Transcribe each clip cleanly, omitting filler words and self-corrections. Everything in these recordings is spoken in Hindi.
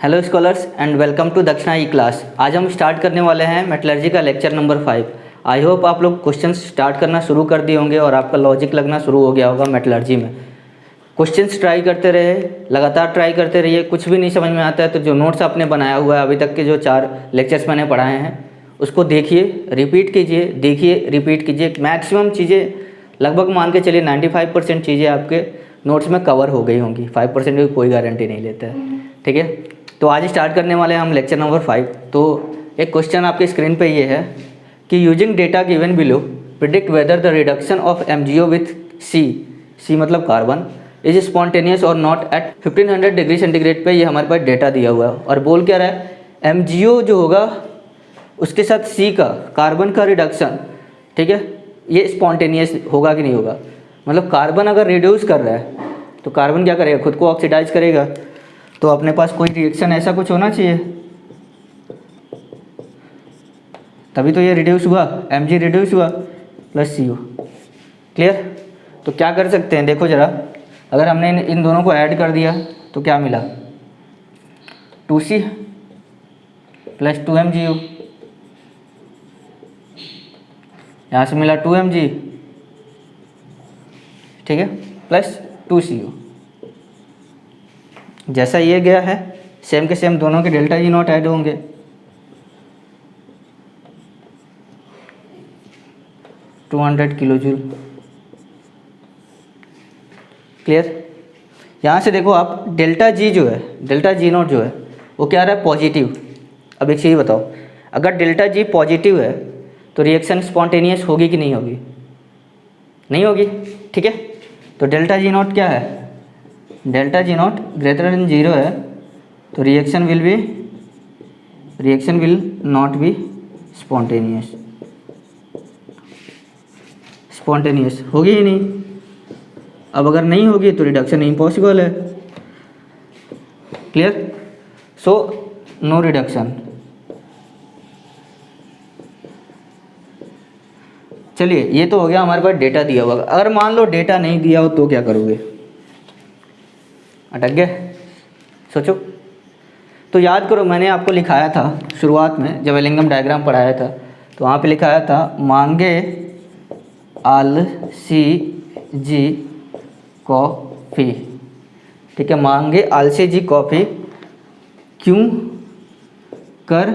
Hello scholars and welcome to Dakshina e class. आज हम स्टार्ट करने वाले हैं मेटलर्जी का लेक्चर नंबर 5। आई होप आप लोग क्वेश्चंस स्टार्ट करना शुरू कर दिए होंगे और आपका लॉजिक लगना शुरू हो गया होगा मेटलर्जी में। क्वेश्चंस ट्राई करते रहे, लगातार ट्राई करते रहिए। कुछ भी नहीं समझ में आता है तो जो नोट्स आपने बनाया हुआ है, अभी तक के जो 4 लेक्चर्स मैंने पढ़ाए हैं उसको देखिए, रिपीट कीजिए, देखिए, रिपीट कीजिए। मैक्सिमम चीज़ें, लगभग मान के चलिए 95% चीज़ें आपके नोट्स में कवर हो गई होंगी। 5% की कोई गारंटी नहीं लेता है, ठीक है। तो आज स्टार्ट करने वाले हैं हम लेक्चर नंबर 5। तो एक क्वेश्चन आपके स्क्रीन पे ये है कि using data given below predict whether the reduction of MgO with C मतलब कार्बन इज स्पॉन्टेनियस और नॉट एट 1500 डिग्री सेंटीग्रेड पे। ये हमारे पास डेटा दिया हुआ है और बोल क्या रहा है, MgO जो होगा उसके साथ C का, कार्बन का रिडक्शन, ठीक है, ये स्पॉन्टेनियस होगा कि नहीं होगा। मतलब कार्बन अगर रिड्यूस कर रहा है तो कार्बन क्या करेगा, खुद को ऑक्सीडाइज करेगा। तो अपने पास कोई रिएक्शन ऐसा कुछ होना चाहिए, तभी तो ये रिड्यूस हुआ, Mg रिड्यूस हुआ प्लस CO। क्लियर। तो क्या कर सकते हैं, देखो ज़रा, अगर हमने इन दोनों को ऐड कर दिया तो क्या मिला, 2C प्लस 2MgO। यहाँ से मिला 2Mg, ठीक है, प्लस 2CO। जैसा ये गया है सेम के सेम दोनों के डेल्टा G नॉट ऐड होंगे। To 200 kilo joule. क्लियर। यहाँ से देखो आप, डेल्टा G जो है, डेल्टा G नॉट जो है वो क्या रहा है, पॉजिटिव। अब एक चीज़ बताओ, अगर डेल्टा G पॉजिटिव है तो रिएक्शन स्पॉन्टेनियस होगी कि नहीं होगी, नहीं होगी, ठीक है। तो डेल्टा G नॉट क्या है, delta G nought greater than 0 है तो reaction will not be spontaneous होगी ही नहीं। अब अगर नहीं होगी तो रिडक्शन इम्पॉसिबल है। क्लियर। So no reduction. चलिए, ये तो हो गया हमारे पास डेटा दिया हुआ। अगर मान लो डेटा नहीं दिया हो तो क्या करोगे, अटक गए, सोचो। तो याद करो, मैंने आपको लिखाया था शुरुआत में जब एलिंगम डायग्राम पढ़ाया था, तो वहाँ पे लिखाया था मांगे आलसी जी कॉफ़ी, ठीक है, मांगे आलसी जी कॉफ़ी क्यों कर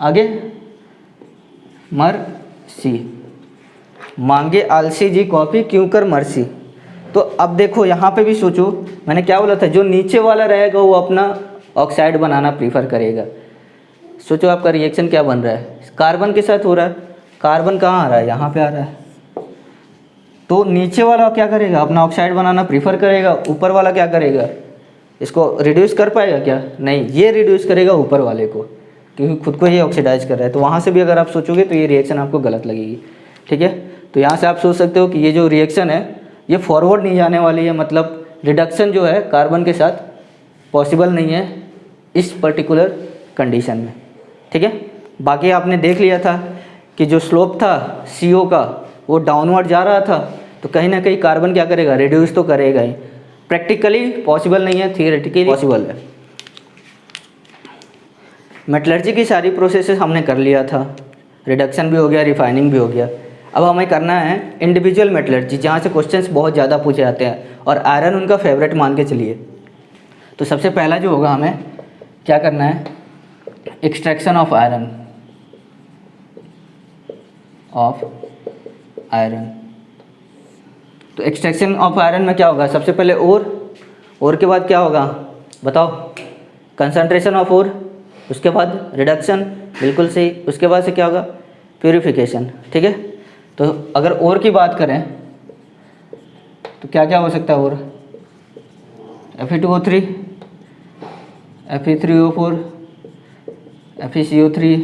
आगे मरसी, मांगे आलसी जी कॉफ़ी क्यों कर मरसी। तो अब देखो यहाँ पे भी सोचो, मैंने क्या बोला था, जो नीचे वाला रहेगा वो अपना ऑक्साइड बनाना प्रीफर करेगा। सोचो आपका रिएक्शन क्या बन रहा है, कार्बन के साथ हो रहा है। कार्बन कहाँ आ रहा है, यहाँ पे आ रहा है। तो नीचे वाला क्या करेगा, अपना ऑक्साइड बनाना प्रीफर करेगा। ऊपर वाला क्या करेगा, इसको रिड्यूस कर पाएगा क्या, नहीं, ये रिड्यूस करेगा ऊपर वाले को, क्योंकि खुद को ये ऑक्सीडाइज कर रहा है। तो वहाँ से भी अगर आप सोचोगे तो ये रिएक्शन आपको गलत लगेगी, ठीक है। तो यहाँ से आप सोच सकते हो कि ये जो रिएक्शन है ये फॉरवर्ड नहीं जाने वाली है, मतलब रिडक्शन जो है कार्बन के साथ पॉसिबल नहीं है इस पर्टिकुलर कंडीशन में, ठीक है। बाकी आपने देख लिया था कि जो स्लोप था CO का वो डाउनवर्ड जा रहा था, तो कहीं ना कहीं कार्बन क्या करेगा, रिड्यूस तो करेगा ही। प्रैक्टिकली पॉसिबल नहीं है, थियोरेटिकली पॉसिबल है। मेटलर्जी की सारी प्रोसेसेस हमने कर लिया था, रिडक्शन भी हो गया, रिफाइनिंग भी हो गया। अब हमें करना है इंडिविजुअल मेटलर्जी, जहाँ से क्वेश्चंस बहुत ज़्यादा पूछे जाते हैं और आयरन उनका फेवरेट मान के चलिए। तो सबसे पहला जो होगा, हमें क्या करना है, एक्सट्रैक्शन ऑफ आयरन। तो एक्सट्रैक्शन ऑफ आयरन में क्या होगा, सबसे पहले ओर के बाद क्या होगा बताओ, कंसंट्रेशन ऑफ ओर, उसके बाद रिडक्शन, बिल्कुल सही, उसके बाद से क्या होगा, प्यूरिफिकेशन, ठीक है। तो अगर ओर की बात करें तो क्या क्या हो सकता है, ओर Fe2O3, Fe3O4, FeCO3,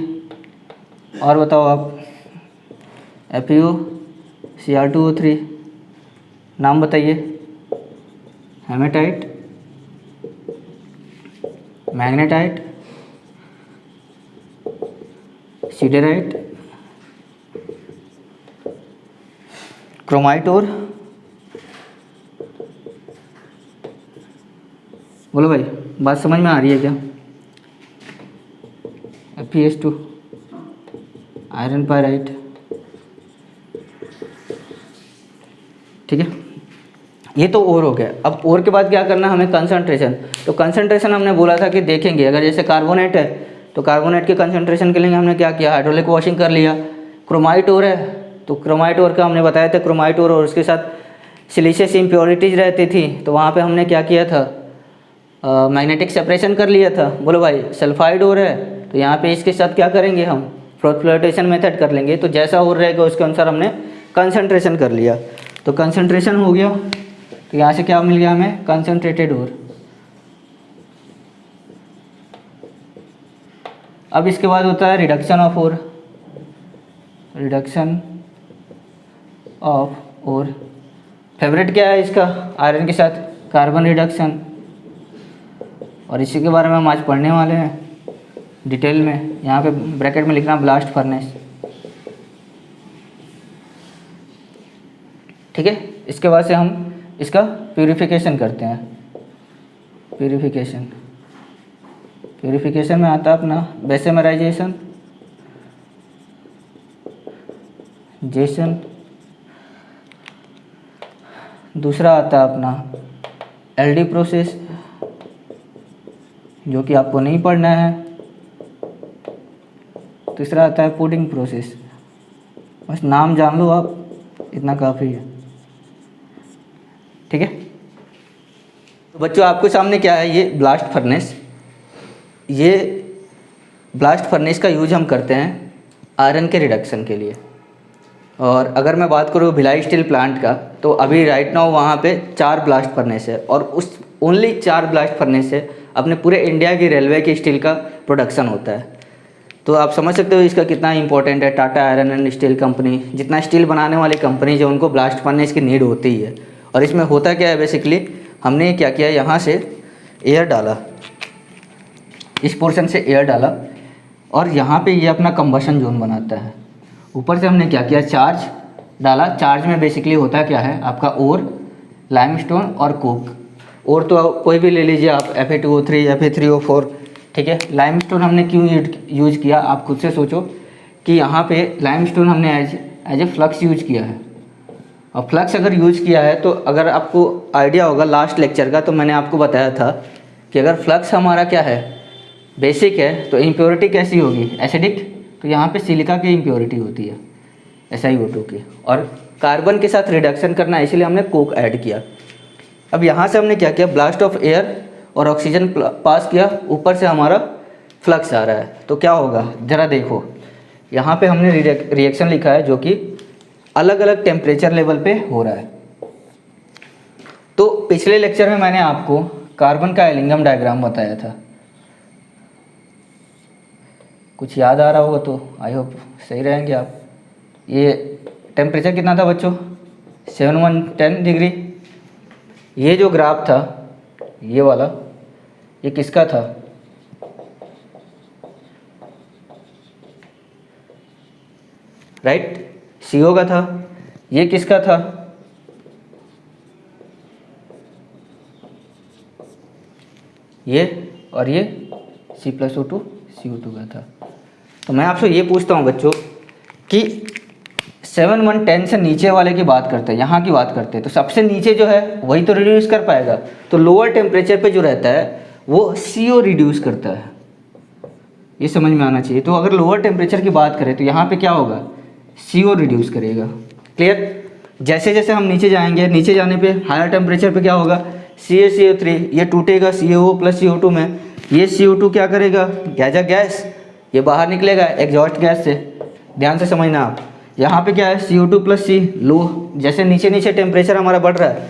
और बताओ आप FeO, Cr2O3, नाम बताइए, हेमेटाइट, मैग्नेटाइट, सीडेराइट, क्रोमाइट और बोलो भाई। बात समझ में आ रही है क्या? FeS2 आयरन पायराइट, ठीक है। ये तो और हो गया। अब और के बाद क्या करना है हमें? कंसंट्रेशन। तो कंसंट्रेशन हमने बोला था कि देखेंगे, अगर जैसे कार्बोनेट है तो कार्बोनेट के कंसंट्रेशन के लिए हमने क्या किया? हाइड्रोलिक वॉशिंग कर लिया। क्रोमाइट और है तो क्रोमाइट और का हमने बताया था, क्रोमाइट और उसके साथ सिलिशियस इम्प्योरिटीज़ रहती थी, तो वहाँ पे हमने क्या किया था? मैग्नेटिक सेपरेशन कर लिया था। बोलो भाई, सल्फाइड और है तो यहाँ पे इसके साथ क्या करेंगे हम? फ्लोटेशन मेथड कर लेंगे। तो जैसा और रहेगा उसके अनुसार हमने कंसंट्रेशन कर लिया। तो कंसंट्रेशन हो गया, तो यहाँ से क्या मिल गया हमें? कंसंट्रेटेड और। अब इसके बाद होता है रिडक्शन ऑफ और। रिडक्शन ऑफ और फेवरेट क्या है इसका? आयरन के साथ कार्बन रिडक्शन। और इसी के बारे में हम आज पढ़ने वाले हैं डिटेल में। यहाँ पे ब्रैकेट में लिखना ब्लास्ट फर्नेस, ठीक है। इसके बाद से हम इसका प्यूरिफिकेशन करते हैं। प्यूरिफिकेशन में आता है अपना बेसेमराइजेशन, दूसरा आता है अपना LD प्रोसेस, जो कि आपको नहीं पढ़ना है। तीसरा आता है पुडिंग प्रोसेस, बस नाम जान लो आप, इतना काफ़ी है, ठीक है। तो बच्चों आपके सामने क्या है? ये ब्लास्ट फर्नेस। ये ब्लास्ट फर्नेस का यूज हम करते हैं आयरन के रिडक्शन के लिए। और अगर मैं बात करूँ भिलाई स्टील प्लांट का, तो अभी राइट नाउ वहाँ पे 4 ब्लास्ट फर्नेस है, और उस ओनली 4 ब्लास्ट फर्नेस से अपने पूरे इंडिया की रेलवे की स्टील का प्रोडक्शन होता है। तो आप समझ सकते हो इसका कितना इंपॉर्टेंट है। Tata iron and steel company, जितना स्टील बनाने वाली कंपनी जो, उनको ब्लास्ट फर्नेस की नीड होती है। और इसमें होता क्या है? बेसिकली हमने क्या किया, यहाँ से एयर डाला, इस पोर्शन से एयर डाला, और यहाँ पे ये अपना कंबशन जोन बनाता है। ऊपर से हमने क्या किया? चार्ज डाला। चार्ज में बेसिकली होता क्या है आपका? ओर, लाइमस्टोन और कोक। और तो कोई भी ले लीजिए आप, Fa2O3, Fa3O4, ठीक है। लाइमस्टोन हमने क्यों यूज किया? आप खुद से सोचो कि यहाँ पे लाइमस्टोन हमने एज ए फ्लक्स यूज किया है। और फ्लक्स अगर यूज किया है तो अगर आपको आइडिया होगा लास्ट लेक्चर का, तो मैंने आपको बताया था कि अगर फ्लक्स हमारा क्या है? बेसिक है, तो इम्प्योरिटी कैसी होगी? एसिडिक। तो यहाँ पे सिलिका की इम्प्योरिटी होती है, SiO2 की। और कार्बन के साथ रिडक्शन करना है, इसीलिए हमने कोक ऐड किया। अब यहाँ से हमने क्या किया? ब्लास्ट ऑफ एयर और ऑक्सीजन पास किया, ऊपर से हमारा फ्लक्स आ रहा है। तो क्या होगा ज़रा देखो, यहाँ पे हमने रिएक्शन लिखा है जो कि अलग अलग टेम्परेचर लेवल पे हो रहा है। तो पिछले लेक्चर में मैंने आपको कार्बन का एलिंगम डायग्राम बताया था, कुछ याद आ रहा होगा तो आई होप सही रहेंगे आप। ये टेम्परेचर कितना था बच्चों? 710 डिग्री। ये जो ग्राफ था, ये वाला, ये किसका था? राइट, CO का था। ये किसका था? ये, और ये C+O2 CO2 का था। तो मैं आपसे ये पूछता हूँ बच्चों कि 710 से नीचे वाले की बात करते हैं, यहाँ की बात करते हैं, तो सबसे नीचे जो है वही तो रिड्यूस कर पाएगा। तो लोअर टेम्परेचर पे जो रहता है वो CO रिड्यूस करता है, ये समझ में आना चाहिए। तो अगर लोअर टेम्परेचर की बात करें तो यहाँ पे क्या होगा? CO रिड्यूस करेगा। क्लियर? जैसे जैसे हम नीचे जाएंगे, नीचे जाने पे हायर टेम्परेचर पे क्या होगा? CaCO3 ये टूटेगा CaO प्लस CO2 में। ये CO2 क्या करेगा? गैस, ये बाहर निकलेगा एग्जॉस्ट गैस से। ध्यान से समझना आप, यहाँ पे क्या है? CO2 प्लस C लो। जैसे नीचे नीचे टेम्परेचर हमारा बढ़ रहा है,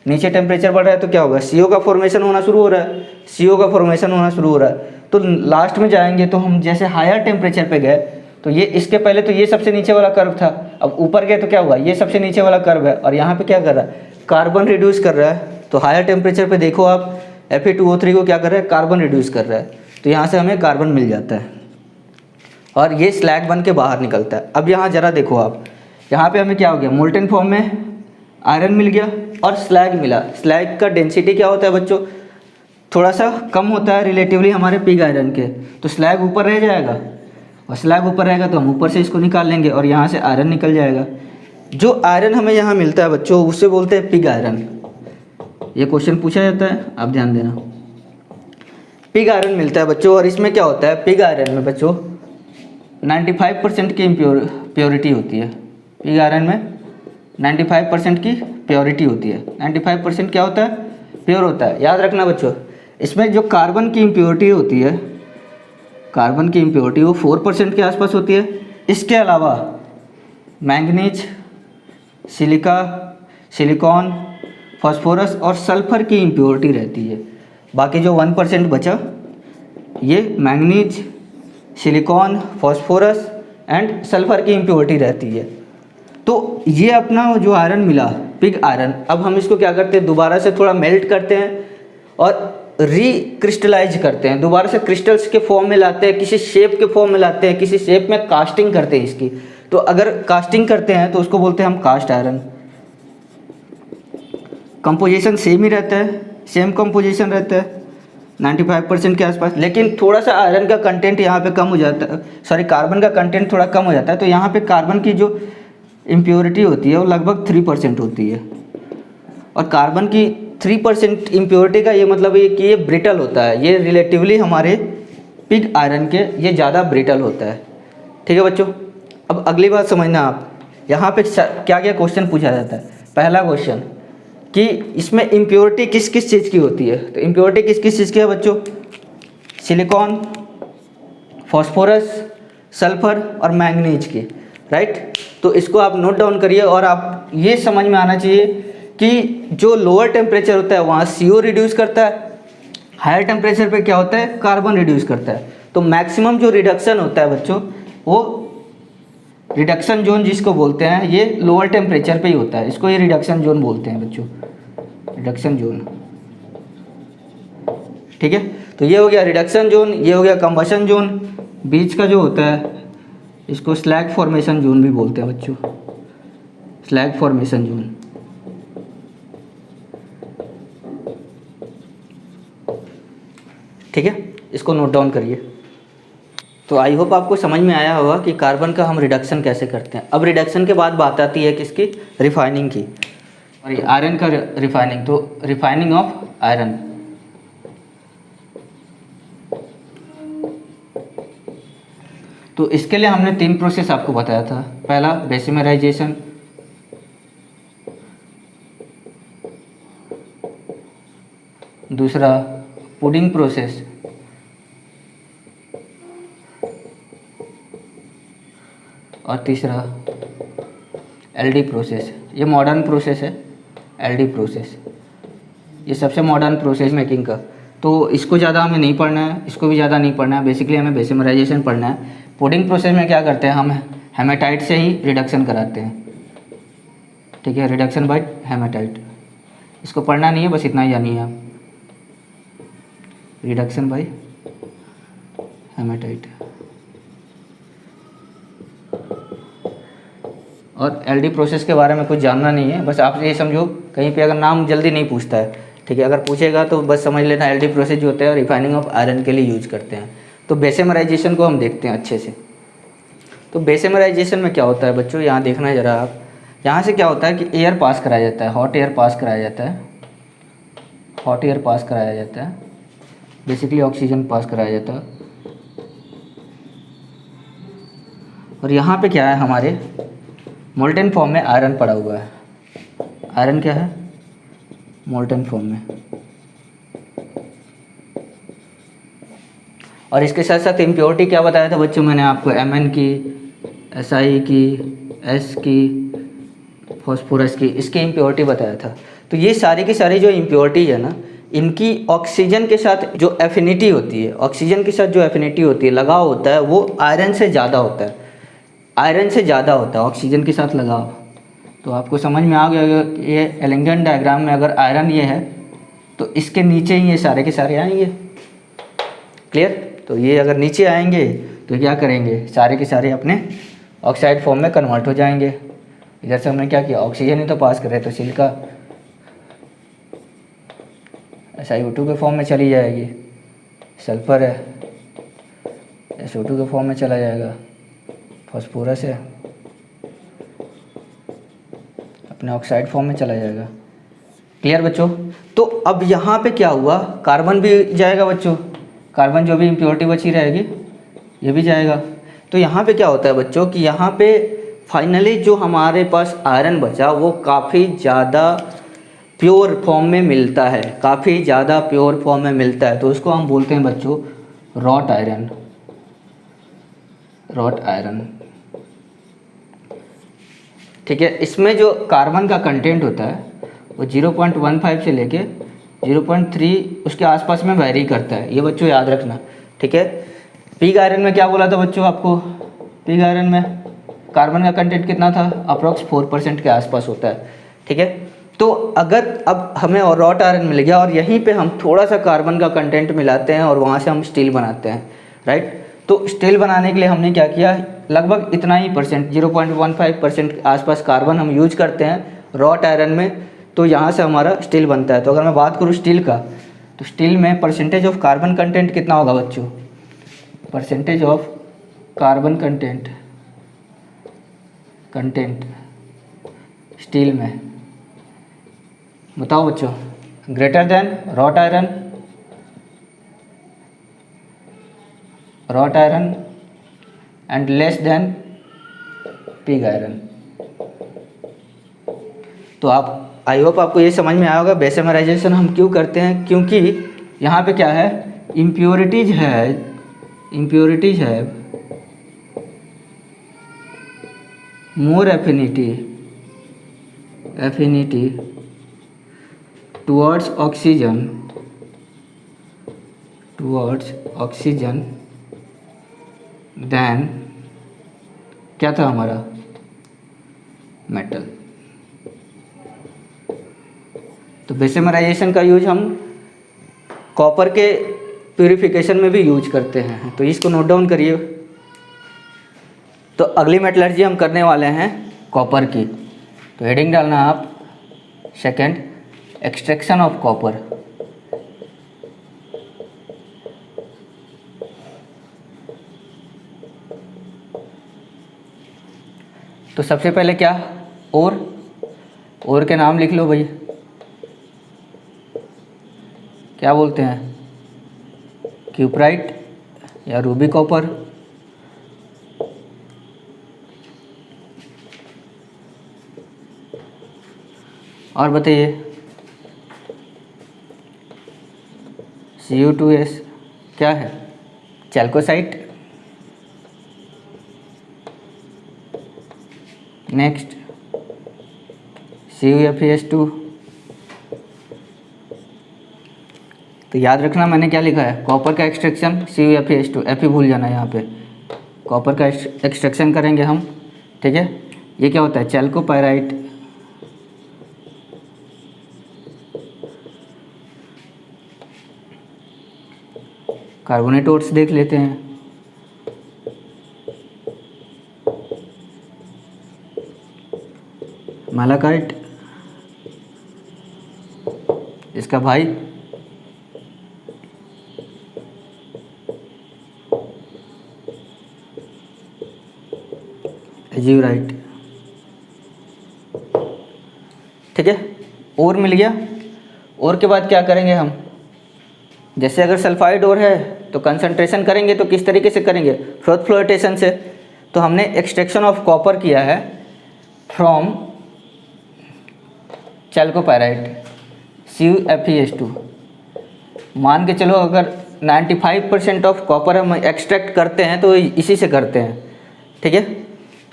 नीचे टेम्परेचर बढ़ रहा है तो क्या होगा? CO का फॉर्मेशन होना शुरू हो रहा है, CO का फॉर्मेशन होना शुरू हो रहा है। तो लास्ट में जाएंगे तो हम जैसे हायर टेम्परेचर पे गए तो ये, इसके पहले तो ये सबसे नीचे वाला कर्व था, अब ऊपर गए तो क्या हुआ? ये सबसे नीचे वाला कर्व है। और यहाँ पे क्या कर रहा है? कार्बन रिड्यूस कर रहा है। तो हायर टेम्परेचर पे देखो आप, Fe2O3 को क्या कर रहा है? कार्बन रिड्यूस कर रहा है। तो यहाँ से हमें कार्बन मिल जाता है और ये स्लैग बन के बाहर निकलता है। अब यहाँ ज़रा देखो आप, यहाँ पे हमें क्या हो गया? मोल्टेन फॉर्म में आयरन मिल गया और स्लैग मिला। स्लैग का डेंसिटी क्या होता है बच्चों? थोड़ा सा कम होता है रिलेटिवली हमारे पिग आयरन के, तो स्लैग ऊपर रह जाएगा, और स्लैग ऊपर रहेगा तो हम ऊपर से इसको निकाल लेंगे और यहाँ से आयरन निकल जाएगा। जो आयरन हमें यहाँ मिलता है बच्चों उसे बोलते हैं पिग आयरन। ये क्वेश्चन पूछा जाता है, आप ध्यान देना। पिग आयरन मिलता है बच्चों, और इसमें क्या होता है, पिग आयरन में बच्चों 95% की प्योरिटी होती है। पिग आयरन में 95% की प्योरिटी होती है। 95% क्या होता है, प्योर होता है। याद रखना बच्चों, इसमें जो कार्बन की इम्प्योरिटी होती है, कार्बन की इम्प्योरिटी वो 4% के आसपास होती है। इसके अलावा मैंगनीज, सिलिका, सिलिकॉन, फास्फोरस और सल्फर की इम्प्योरिटी रहती है। बाकी जो 1% बचा ये manganese, silicon, phosphorus and sulphur की इम्प्योरिटी रहती है। तो ये अपना जो आयरन मिला पिग आयरन, अब हम इसको क्या करते हैं, दोबारा से थोड़ा मेल्ट करते हैं और रिक्रिस्टलाइज करते हैं, दोबारा से क्रिस्टल्स के फॉर्म में लाते हैं, किसी शेप के फॉर्म में लाते हैं, किसी शेप में कास्टिंग करते हैं इसकी। तो अगर कास्टिंग करते हैं तो उसको बोलते हैं हम कास्ट आयरन। कंपोजिशन सेम ही रहता है, सेम कंपोजिशन रहता है 95% के आसपास, लेकिन थोड़ा सा आयरन का कंटेंट यहाँ पे कम हो जाता है, सॉरी कार्बन का कंटेंट थोड़ा कम हो जाता है। तो यहाँ पे कार्बन की जो इम्प्योरिटी होती है वो लगभग 3% होती है, और कार्बन की 3% इम्प्योरिटी का ये मतलब है कि ये ब्रिटल होता है, ये रिलेटिवली हमारे पिग आयरन के ये ज़्यादा ब्रिटल होता है। ठीक है बच्चों, अब अगली बात समझना आप, यहाँ पे क्या क्या क्वेश्चन पूछा जाता है। पहला क्वेश्चन कि इसमें इम्प्योरिटी किस किस चीज़ की होती है, तो इम्प्योरिटी किस किस चीज़ की है बच्चों, सिलिकॉन, फास्फोरस, सल्फर और मैंगनीज की, राइट। तो इसको आप नोट डाउन करिए, और आप ये समझ में आना चाहिए कि जो लोअर टेम्परेचर होता है वहाँ CO रिड्यूस करता है, हायर टेम्परेचर पे क्या होता है, कार्बन रिड्यूस करता है। तो मैक्सिमम जो रिडक्शन होता है बच्चों, वो रिडक्शन जोन जिसको बोलते हैं, ये लोअर टेम्परेचर पे ही होता है, इसको ये रिडक्शन जोन बोलते हैं बच्चों, रिडक्शन जोन। ठीक है, तो ये हो गया रिडक्शन जोन, ये हो गया कंबशन जोन। बीच का जो होता है इसको स्लैग फॉर्मेशन जोन भी बोलते हैं बच्चों, स्लैग फॉर्मेशन जोन। ठीक है, इसको नोट डाउन करिए। तो आई होप आपको समझ में आया होगा कि कार्बन का हम रिडक्शन कैसे करते हैं। अब रिडक्शन के बाद बात आती है किसकी, रिफाइनिंग की, और आयरन का रिफाइनिंग, तो रिफाइनिंग ऑफ आयरन। तो इसके लिए हमने 3 प्रोसेस आपको बताया था। पहला बेसिमराइजेशन, दूसरा पुडिंग प्रोसेस, और तीसरा LD प्रोसेस। ये मॉडर्न प्रोसेस है, LD प्रोसेस, ये सबसे मॉडर्न प्रोसेस मेकिंग का। तो इसको ज़्यादा हमें नहीं पढ़ना है, इसको भी ज़्यादा नहीं पढ़ना है, बेसिकली हमें बेसिमराइजेशन पढ़ना है। पुडिंग प्रोसेस में क्या करते हैं, हम हेमाटाइट से ही रिडक्शन कराते हैं। ठीक है, रिडक्शन बाय हेमाटाइट, इसको पढ़ना नहीं है, बस इतना ही जानिए आप, रिडक्शन बाय हेमाटाइट। और LD प्रोसेस के बारे में कुछ जानना नहीं है, बस आप ये समझो कहीं पे अगर नाम जल्दी नहीं पूछता है, ठीक है, अगर पूछेगा तो बस समझ लेना LD प्रोसेस जो होता है रिफाइनिंग ऑफ आयरन के लिए यूज करते हैं। तो बेसिमराइजेशन को हम देखते हैं अच्छे से। तो बेसिमराइजेशन में क्या होता है बच्चों, यहाँ देखना है ज़रा आप, यहाँ से क्या होता है कि एयर पास कराया जाता है, हॉट एयर पास कराया जाता है, हॉट एयर पास कराया जाता है, बेसिकली ऑक्सीजन पास कराया जाता है। और यहाँ पे क्या है, हमारे मोल्टेन फॉर्म में आयरन पड़ा हुआ है। आयरन क्या है, मोल्टेन फॉर्म में। और इसके साथ साथ इम्प्योरिटी क्या बताया था बच्चों मैंने आपको, Mn की, Si की, S की, फॉस्फोरस की, इसकी इम्प्योरिटी बताया था। तो ये सारी की सारी जो इम्प्योरिटी है ना, इनकी ऑक्सीजन के साथ जो एफिनिटी होती है, ऑक्सीजन के साथ जो एफिनिटी होती है, लगाव होता है, वो आयरन से ज़्यादा होता है, आयरन से ज़्यादा होता है ऑक्सीजन के साथ लगाव। तो आपको समझ में आ गया कि ये एलिंगन डायग्राम में अगर आयरन ये है तो इसके नीचे ही ये सारे के सारे आएंगे। क्लियर, तो ये अगर नीचे आएंगे तो क्या करेंगे, सारे के सारे अपने ऑक्साइड फॉर्म में कन्वर्ट हो जाएंगे। इधर से हमने क्या किया, ऑक्सीजन ही तो पास कर रहे, तो सिलिका SiO2 के फॉर्म में चली जाएगी, सल्फर है SO2 के फॉर्म में चला जाएगा, फॉस्फोरस है अपने ऑक्साइड फॉर्म में चला जाएगा। क्लियर बच्चों? तो अब यहाँ पे क्या हुआ, कार्बन भी जाएगा बच्चों, कार्बन जो भी इम्प्योरिटी बची रहेगी ये भी जाएगा। तो यहाँ पे क्या होता है बच्चों कि यहाँ पे फाइनली जो हमारे पास आयरन बचा वो काफ़ी ज़्यादा प्योर फॉर्म में मिलता है, काफ़ी ज़्यादा प्योर फॉर्म में मिलता है। तो उसको हम बोलते हैं बच्चों रॉट आयरन, रॉट आयरन। ठीक है, इसमें जो कार्बन का कंटेंट होता है वो 0.15 से लेके 0.3 उसके आसपास में वैरी करता है, ये बच्चों याद रखना। ठीक है, पिग आयरन में क्या बोला था बच्चों आपको, पिग आयरन में कार्बन का कंटेंट कितना था, अप्रॉक्स 4% के आसपास होता है। ठीक है, तो अगर अब हमें और रॉट आयरन मिल गया और यहीं पे हम थोड़ा सा कार्बन का कंटेंट मिलाते हैं और वहाँ से हम स्टील बनाते हैं, राइट। तो स्टील बनाने के लिए हमने क्या किया, लगभग इतना ही परसेंट 0.15% के आसपास कार्बन हम यूज करते हैं रॉट आयरन में, तो यहाँ से हमारा स्टील बनता है। तो अगर मैं बात करूँ स्टील का, तो स्टील में परसेंटेज ऑफ कार्बन कंटेंट कितना होगा बच्चों, percentage of carbon content steel में बताओ बच्चों, greater than wrought iron and less than pig iron. तो आप आई होप आपको ये समझ में आया होगा बेसेमराइजेशन हम क्यों करते हैं, क्योंकि यहाँ पे क्या है, इम्प्योरिटीज है मोर एफिनिटी टुवर्ड्स ऑक्सीजन देन क्या था हमारा मेटल। तो बेसेमराइजेशन का यूज हम कॉपर के प्यूरिफिकेशन में भी यूज करते हैं, तो इसको नोट डाउन करिए। तो अगली मेटलर्जी हम करने वाले हैं कॉपर की, तो हेडिंग डालना आप सेकंड, एक्सट्रैक्शन ऑफ कॉपर। तो सबसे पहले क्या, ओर के नाम लिख लो भाई, क्या बोलते हैं, क्यूपराइट या रूबी कॉपर। और बताइए, Cu2S क्या है, चैल्कोसाइट। Next CuFeS2। तो याद रखना मैंने क्या लिखा है, कॉपर का एक्सट्रैक्शन CuFeS2, Fe भूल जाना यहाँ पे, कॉपर का एक्सट्रैक्शन करेंगे हम। ठीक है, ये क्या होता है, चैल्कोपाइराइट। कार्बोनेटोड्स देख लेते हैं, मालाकाइट, इसका भाई एज्यूराइट। ठीक है, और मिल गया। और के बाद क्या करेंगे हम, जैसे अगर सल्फाइड और है तो कंसंट्रेशन करेंगे तो किस तरीके से करेंगे, फ्रोथ फ्लोटेशन से। तो हमने एक्सट्रैक्शन ऑफ कॉपर किया है फ्रॉम चैल्कोपाइराइट CuFeS2। मान के चलो अगर 95% ऑफ कॉपर हम एक्सट्रैक्ट करते हैं तो इसी से करते हैं। ठीक है,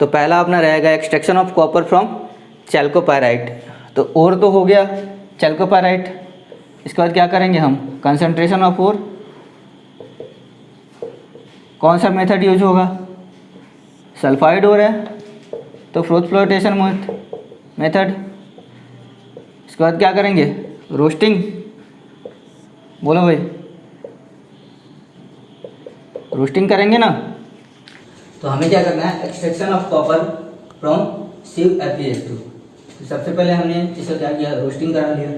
तो पहला अपना रहेगा एक्सट्रैक्शन ऑफ कॉपर फ्रॉम चैल्कोपाइराइट। तो और तो हो गया चैल्कोपाइराइट, इसके बाद क्या करेंगे हम, कंसंट्रेशन ऑफ ओर। कौन सा मेथड यूज होगा, सल्फाइड ओर है तो फ्रोथ फ्लोटेशन मेथड। इसके बाद क्या करेंगे, रोस्टिंग। बोलो भाई, रोस्टिंग करेंगे ना। तो हमें क्या करना है, extraction of copper from CuFeS2। तो सबसे पहले हमने इसका क्या किया, रोस्टिंग करा लिया।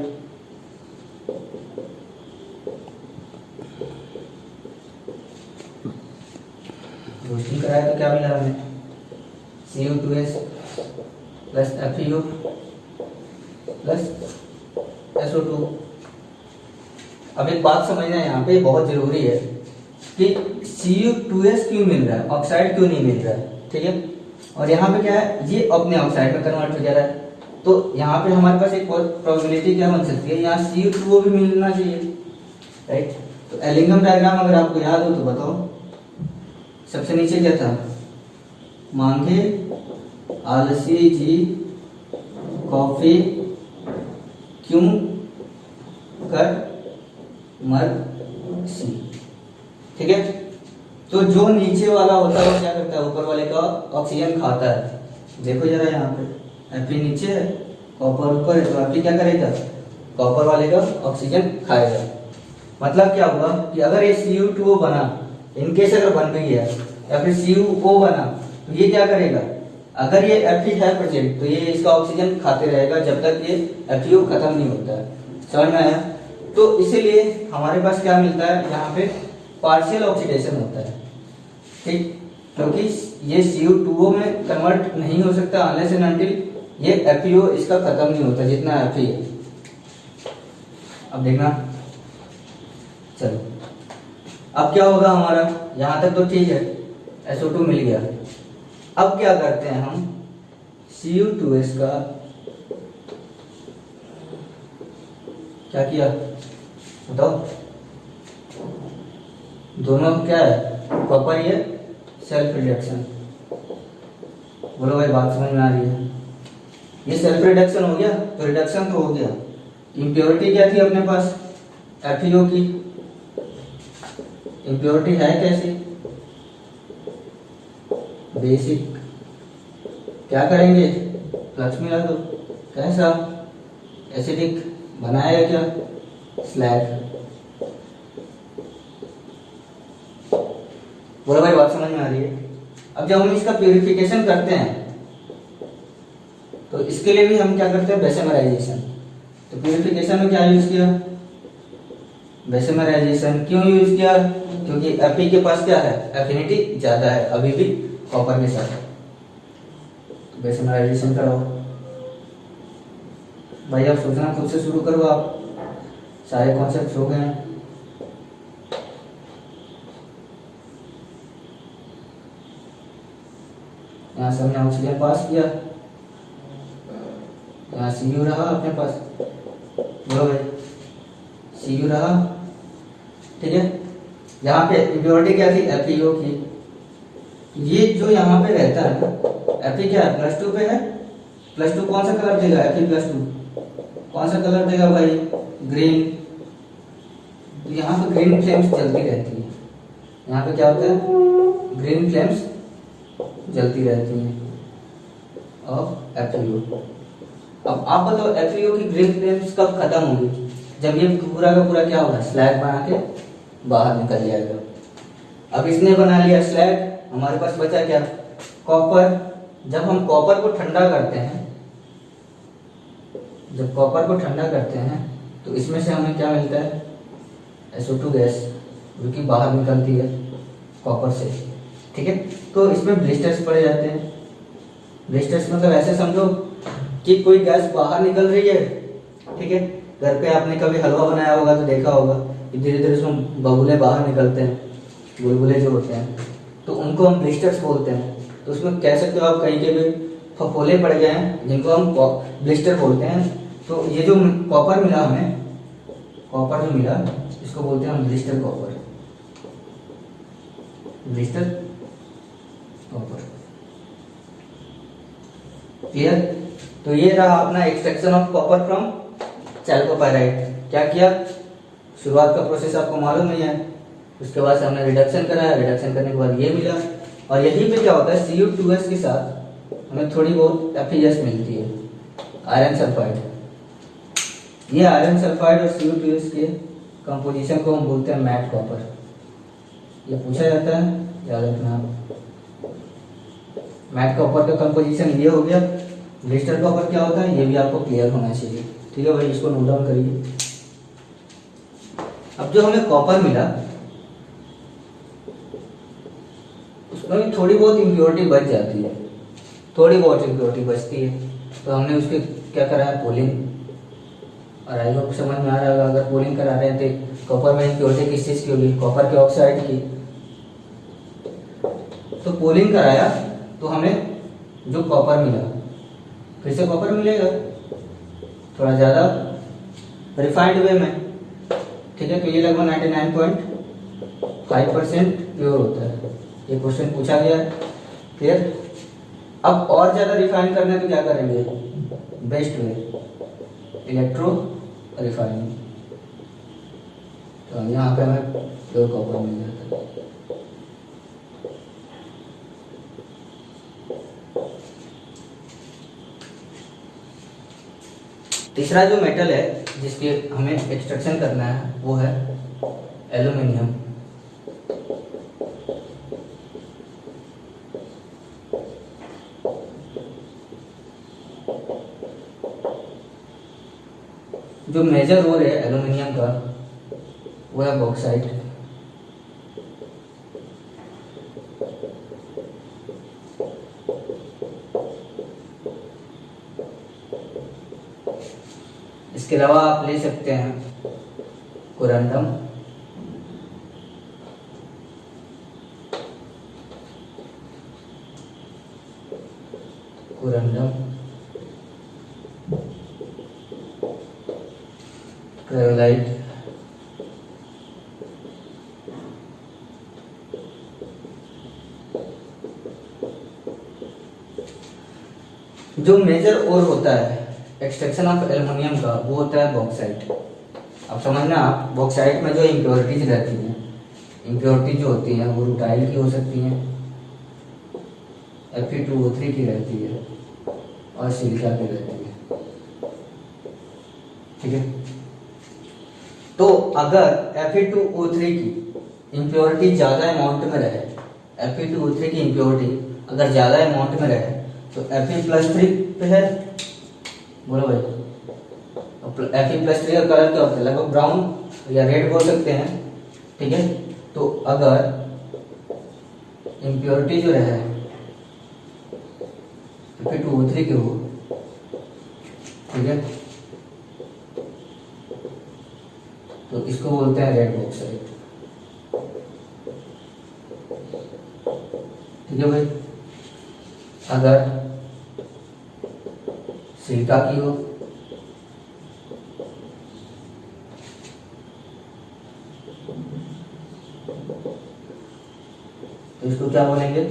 रोस्टिंग कराया तो क्या मिला हमें, Cu2s plus FeO plus SO2। अब एक बात समझना यहाँ पे बहुत जरूरी है कि Cu2s क्यों मिल रहा है, ऑक्साइड क्यों नहीं मिल रहा है, ठीक है। और यहाँ पे क्या है, ये अपने ऑक्साइड में कन्वर्ट हो जा रहा है, तो यहाँ पे हमारे पास एक प्रोबेबिलिटी क्या बन सकती है, यहाँ Cu2O भी मिलना चाहिए, राइट। तो एलिंगम डायग्राम अगर आपको याद हो तो बताओ, सबसे नीचे क्या था, मांगे आलसी जी कॉफी क्यों कर मर सी, ठीक है। तो जो नीचे वाला होता है वो क्या करता है, ऊपर वाले का ऑक्सीजन खाता है। देखो जरा यहाँ पे Fe नीचे है, कॉपर ऊपर है, तो Fe क्या करेगा, कॉपर वाले का ऑक्सीजन खाएगा। मतलब क्या हुआ कि अगर ये Cu2O बना, इनकेस अगर बन गई है, या फिर CuO बना, तो ये क्या करेगा, अगर ये Fe है प्रेजेंट तो ये इसका ऑक्सीजन खाते रहेगा जब तक ये FeO खत्म नहीं होता है। समझ में आया। तो इसीलिए हमारे पास क्या मिलता है, यहाँ पे पार्शियल ऑक्सीडेशन होता है, ठीक, क्योंकि ये Cu2O में कन्वर्ट नहीं हो सकता अनलेस एंड अनटिल ये FeO इसका खत्म नहीं होता जितना Fe है। अब देखना, चलो अब क्या होगा हमारा, यहाँ तक तो ठीक है, SO2 मिल गया। अब क्या करते हैं हम, Cu2s का क्या किया बताओ, दोनों क्या है, कॉपर, ये सेल्फ रिडक्शन। बोलो भाई बात समझ में आ रही है, ये सेल्फ रिडक्शन हो गया, तो रिडक्शन तो हो गया। इम्प्योरिटी क्या थी अपने पास, FeO की इम्प्योरिटी है कैसी, बेसिक, क्या करेंगे, फ्लक्स मिला दो, कैसा, एसिडिक, बनाएगा क्या, स्लैग। बोलो भाई बात समझ में आ रही है। अब जब हम इसका प्यूरिफिकेशन करते हैं तो इसके लिए भी हम क्या करते हैं, बेसेमराइजेशन। तो प्यूरिफिकेशन में क्या यूज किया, बेसेमराइजेशन। क्यों यूज किया, क्योंकि Fe के पास क्या है, एफिनिटी ज्यादा है अभी भी कॉपर के साथ, तो बेसेमराइजेशन कराओ। भाई आप सोचना खुद से शुरू करो, आप सारे कॉन्सेप्ट हो गए हैं। यहाँ से हमने ऑक्सीजन पास किया, यहाँ Cu रहा अपने पास, बोलो भाई Cu रहा, ठीक है। यहाँ पे इम्प्योरिटी क्या थी, FeO की। ये जो यहाँ पे रहता है Fe क्या है, +2 पे है, +2 कौन सा कलर देगा, Fe+2 कौन सा कलर देगा भाई, ग्रीन। तो यहाँ पे ग्रीन फ्लेम्स जलती रहती है, यहाँ पे क्या होता है, ग्रीन फ्लेम्स जलती रहती हैं ऑफ FeO। अब आप बताओ FeO की ग्रीन फ्लेम्स कब खत्म होगी, जब ये पूरा का पूरा क्या होगा, स्लैग बना के बाहर निकल जाएगा। अब इसने बना लिया स्लैग, हमारे पास बचा क्या, कॉपर। जब हम कॉपर को ठंडा करते हैं, जब कॉपर को ठंडा करते हैं तो इसमें से हमें क्या मिलता है, SO2 गैस, जो कि बाहर निकलती है कॉपर से, ठीक है। तो इसमें ब्लिस्टर्स पड़े जाते हैं। ब्लिस्टर्स मतलब ऐसे समझो कि कोई गैस बाहर निकल रही है, ठीक है। घर पे आपने कभी हलवा बनाया होगा तो देखा होगा कि धीरे धीरे उसमें बबूले बाहर निकलते हैं, बुलबुले जो होते हैं, तो उनको हम ब्लिस्टर्स बोलते हैं। तो उसमें कह सकते हो आप कहीं के भी फफोले पड़ गए हैं, जिनको हम ब्लिस्टर बोलते हैं। तो ये जो कॉपर मिला हमें, कॉपर जो मिला, इसको बोलते हैं हम blister copper, blister copper, clear. तो ये रहा अपना एक्सट्रैक्शन ऑफ कॉपर फ्रॉम चैल्कोपाइराइट। क्या किया, शुरुआत का प्रोसेस आपको मालूम नहीं है, उसके बाद से हमने रिडक्शन कराया, रिडक्शन करने के बाद ये मिला। और यहीं पे क्या होता है, Cu2s के साथ हमें थोड़ी बहुत FeS मिलती है, आयरन सल्फाइड। ये आयरन सल्फाइड और Cu2s के कंपोजिशन को हम बोलते हैं मैट कॉपर। ये पूछा जाता है, याद रखना आप। मैट कॉपर का कंपोजिशन ये हो गया। ब्लिस्टर कॉपर क्या होता है, ये भी आपको क्लियर होना चाहिए, ठीक है भाई, इसको नोट डाउन करिए। अब जो हमें कॉपर मिला, तो थोड़ी बहुत इम्प्योरिटी बच जाती है, थोड़ी बहुत इम्प्योरिटी बचती है, तो हमने उसके क्या करा है, पोलिंग। और आई होप समझ में आ रहा होगा। अगर पोलिंग करा रहे थे कॉपर में इम्प्योरिटी किस चीज़ की होगी, कॉपर के ऑक्साइड की। तो पोलिंग कराया तो हमें जो कॉपर मिला, फिर से कॉपर मिलेगा थोड़ा ज़्यादा रिफाइंड वे में, ठीक है। तो ये लगभग 99.5% प्योर होता है। ये क्वेश्चन पूछा गया है, क्लियर। अब और ज़्यादा रिफाइन करना है तो क्या करेंगे, बेस्ट वे इलेक्ट्रो रिफाइनिंग। तो यहाँ पे हमें प्योर कॉपर मिल जाता है। तीसरा जो मेटल है जिसके हमें एक्सट्रैक्शन करना है वो है एल्यूमिनियम। जो मेजर ओर है एल्यूमिनियम का वो है बॉक्साइट। इसके अलावा आप ले सकते हैं कोरंडम, क्रायोलाइट, जो मेजर ओर होता है एक्सट्रैक्शन ऑफ एल्युमिनियम का वो होता है बॉक्साइट। अब समझना आप, बॉक्साइट में जो इम्प्योरिटीज रहती हैं, इम्प्योरिटी जो होती हैं वो रूटाइल की हो सकती हैं, Fe2O3 की रहती है और सिलिका की रहती है, ठीक है। तो अगर Fe2O3 की इम्प्योरिटी ज़्यादा अमाउंट में रहे, Fe2O3 की इम्प्योरिटी अगर ज़्यादा अमाउंट में रहे तो Fe+3 पे है, बोलो भाई। Fe+3 का कलर क्या होता है, लगभग ब्राउन या रेड बोल सकते हैं, ठीक है। तो अगर इम्प्योरिटी जो रहे Fe2O3 की हो, ठीक है, तो इसको बोलते हैं रेड बॉक्साइट, ठीक है भाई। अगर सिलिका की हो तो इसको क्या बोलेंगे,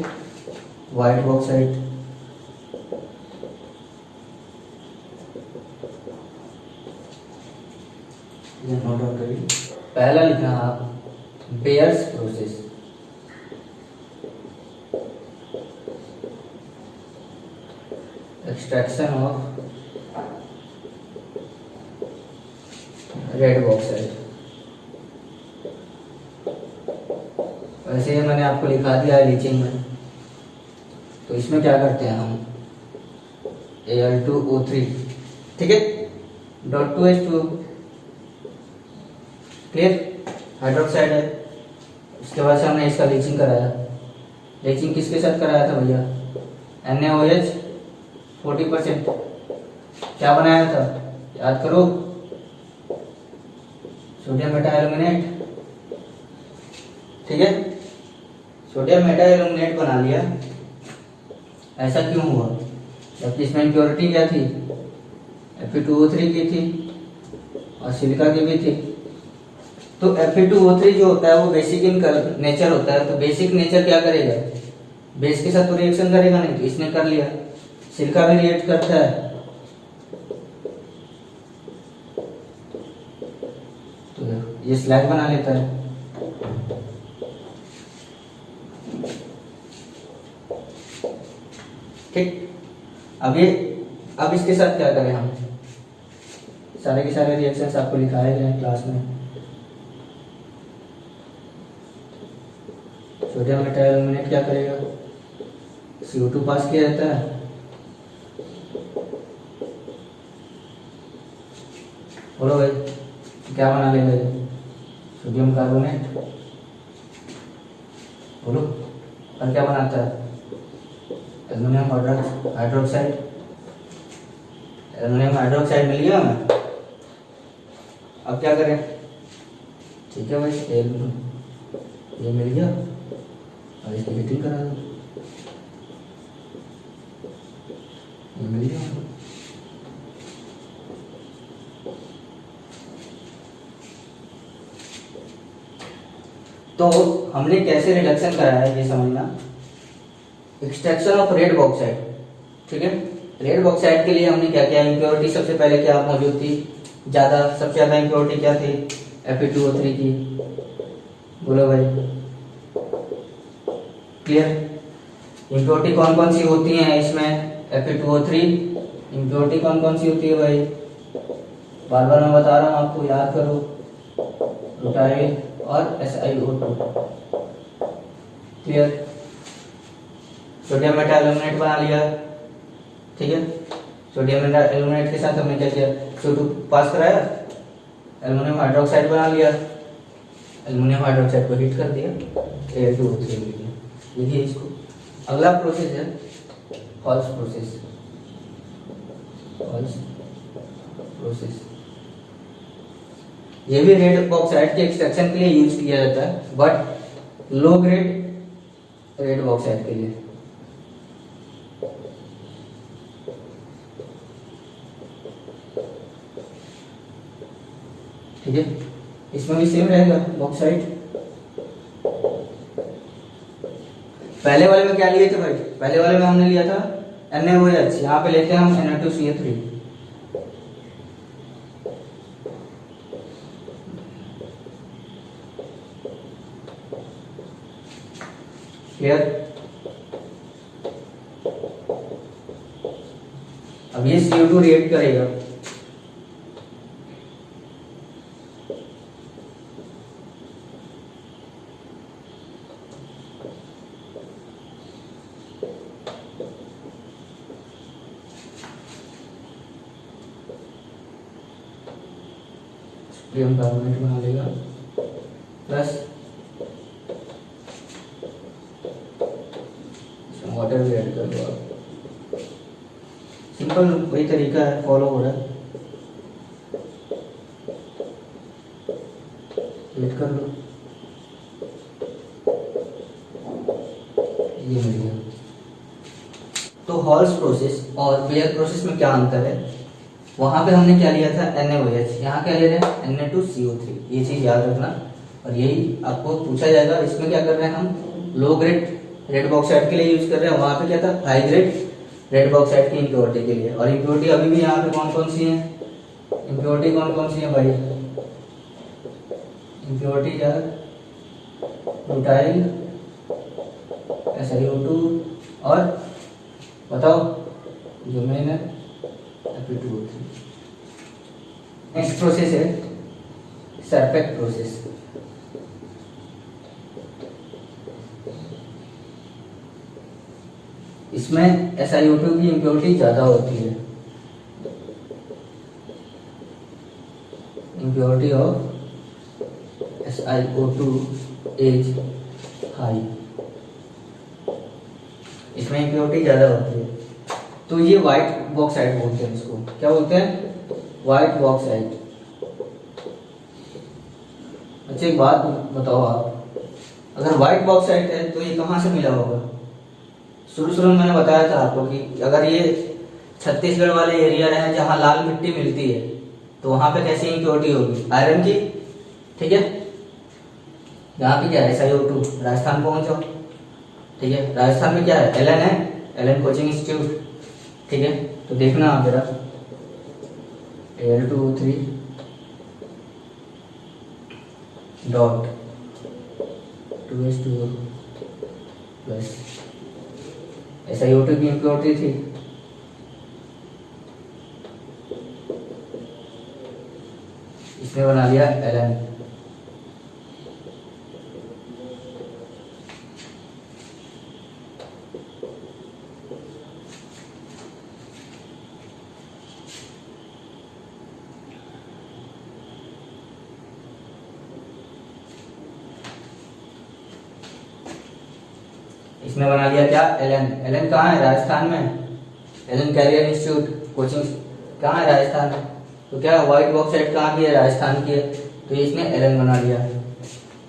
व्हाइट बॉक्साइट। नोट डाउन करिए, पहला लिखना आप bears process, extraction of red bauxite. वैसे ही मैंने आपको लिखा दिया है लीचिंग में। तो इसमें क्या करते हैं हम, Al2O3, ठीक है, .2H2, क्लियर, हाइड्रोक्साइड है। उसके बाद से हमने इसका लीचिंग कराया। लीचिंग किसके साथ कराया था भैया, NaOH 40%। क्या बनाया था, याद करो, सोडियम मेटाएल्यूमिनेट, ठीक है। सोडियम मेटाएल्यूमिनेट बना लिया। ऐसा क्यों हुआ, जबकि इसमें इम्प्योरिटी क्या थी, Fe2O3 की थी और सिलिका की भी थी। तो Fe2O3 जो होता है वो बेसिक इन नेचर होता है। तो बेसिक नेचर क्या करेगा, बेस के साथ तो रिएक्शन करेगा नहीं, तो इसने कर लिया। सिलिका भी रिएक्ट करता है, तो ये स्लैग बना लेता है। ठीक, अब इसके साथ क्या करें हम, सारे के सारे रिएक्शंस आपको लिखाए गए हैं क्लास में। सोडियम मेटाएल्यूमिनेट क्या करेगा, CO2 पास किया जाता है, बोलो भाई क्या बना लेगा ये, सोडियम कार्बोनेट, बोलो और क्या बनाता है, एल्युमिनियम हाइड्रोक्साइड। एल्युमिनियम हाइड्रोक्साइड मिल गया हमें। अब क्या करें, ठीक है भाई, ये मिल गया और इसकी हीटिंग करा दो, ये मिल गया। तो हमने कैसे रिडक्शन कराया है ये समझना। एक्सट्रैक्शन ऑफ रेड बॉक्साइट, ठीक है। रेड बॉक्साइट के लिए हमने क्या किया, इम्प्योरिटी सबसे पहले क्या मौजूद थी, ज़्यादा, सबसे ज़्यादा इम्प्योरिटी क्या थी, Fe2O3 की। बोलो भाई, क्लियर। इम्प्योरिटी कौन कौन सी होती हैं इसमें, Fe2O3। इम्प्योरिटी कौन कौन सी होती है भाई, बार बार मैं बता रहा हूँ आपको, याद करो, रूटाइल और SiO2, क्लियर। सोडियम मेटाएल्यूमिनेट बना लिया, ठीक है। सोडियम मेटाएल्यूमिनेट के साथ हमने क्या किया, CO2 पास कराया, एल्युमिनियम हाइड्रोक्साइड बना लिया, एल्युमिनियम हाइड्रोक्साइड को हीट कर दिया, Al2O3 मिल गया। देखिए इसको, अगला प्रोसेस है हॉल्स प्रोसेस। हॉल्स प्रोसेस ये भी रेड बॉक्साइड के एक्सट्रैक्शन के लिए यूज किया जाता है, but low grade red bauxite के लिए। ठीक है, इसमें भी सेम रहेगा बॉक्साइड। पहले वाले में क्या लिए थे भाई, पहले वाले में हमने लिया था NaOH, यहाँ पे लेते हैं हम Na2CO3। क्लियर। अब ये CO2 रिएक्ट करेगा, सोडियम कार्बोनेट बना लेगा, प्लस वाटर भी ऐड कर दो आप। सिंपल वही तरीका है, फॉलो हो रहा है, वेट कर लो, ये मिल गया। तो हॉल्स प्रोसेस और बेयर प्रोसेस में क्या अंतर है, वहां पे हमने क्या लिया था NaOH, यहाँ क्या ले रहे हैं Na2CO3, ये चीज याद रखना। और यही आपको पूछा जाएगा, इसमें क्या कर रहे हैं हम, लो ग्रेड रेड बॉक्साइड के लिए यूज कर रहे हैं, वहां पे क्या था हाई ग्रेड रेड बॉक्साइड की इम्प्योरिटी के लिए। और इम्प्योरिटी अभी भी यहाँ पे कौन कौन सी है, इम्प्योरिटी कौन कौन सी है भाई, इम्प्योरिटी क्या है, रूटाइल, SiO2 और बताओ जो मेन है Fe2O3। नेक्स्ट प्रोसेस है सरफेक्ट प्रोसेस। इसमें SiO2 की इम्प्योरिटी ज्यादा होती है, impurity of SiO2 is high, इसमें इम्प्योरिटी ज्यादा होती है। तो ये व्हाइट बॉक्साइड बोलते हैं, इसको क्या बोलते हैं, व्हाइट बॉक्साइड। अच्छा एक बात बताओ आप, अगर व्हाइट बॉक्साइड है तो ये कहाँ से मिला होगा, शुरू में मैंने बताया था आपको कि अगर ये छत्तीसगढ़ वाले एरिया रहे जहाँ लाल मिट्टी मिलती है तो वहां पे कैसी इम्प्योरिटी होगी, आयरन की, ठीक है। यहाँ पे क्या है SiO2, राजस्थान पहुंच जाओ, ठीक है, राजस्थान में क्या है LN है, LN कोचिंग इंस्टीट्यूट, ठीक है। तो देखना आप जरा, Al2O3 dot 2H2O plus SiO2 की इम्प्योरिटी थी, इसने बना लिया LN। इसने बना लिया क्या, एलन। एलन कहाँ है, राजस्थान में। एलन कैरियर इंस्टीट्यूट कोचिंग कहाँ है, राजस्थान में। तो क्या व्हाइट बॉक्साइट कहाँ की है, राजस्थान की है। तो इसने एलन बना लिया।